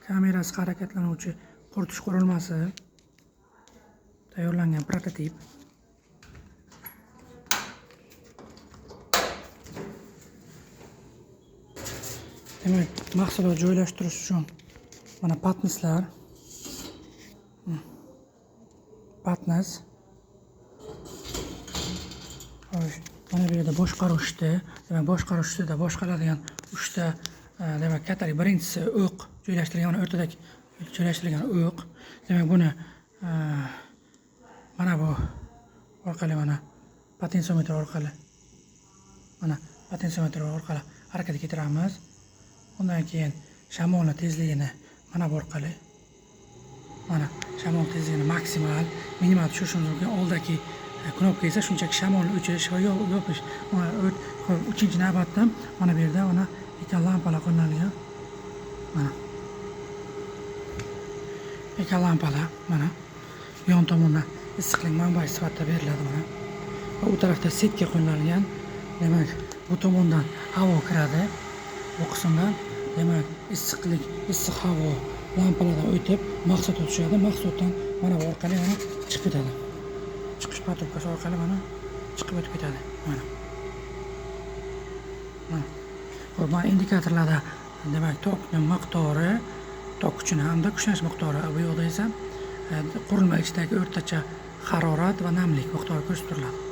Kamerasi harakatlanuvchi quritish qurilmasi. Tayyorlangan prototip. Demak, mahsulot joylashtirish uchun mana patnislar. Patnas. Mana bu yerda boshqaruv shti. Demak, boshqaruv shtida boshqaradigan 3 ta demak, kattalik. Birinchisi o'q joylashtirilgan, mana o'rtadagi joylashtirilgan o'q. Demak, buni mana bu orqali mana potensiometr orqali harakatga keltiramiz. Undan keyin shamolning tezligini mana bu orqali shamol tezligini maksimal, minimal tushirishimiz mumkin. Oldagi knopka esa shunchaki shamolni o'chirish va yopish. Mana 3-navbatda mana bu yerda mana ekran lampalar qo'llanilgan. Mana ekran lampalar mana yon tomondan issiqlik manbai sifatida beriladi mana. Va u tarafda setka qo'llanilgan. Demak, bu tomondan havo kiradi. Bu qismdan demak, issiq havo lampalardan o'tib mahsulot tushadi. Mahsulotdan mana bu orqali mana chiqib ketadi. Chiqish patrovkasi orqali mana chiqib o'tib ketadi. Mana. Mana indikatorlarda demak tokning miqdori, tok kuchini hamda kuchlanish miqdori, bu yoqda esa qurilma ichidagi o'rtacha harorat va namlik miqdori ko'rsatiladi.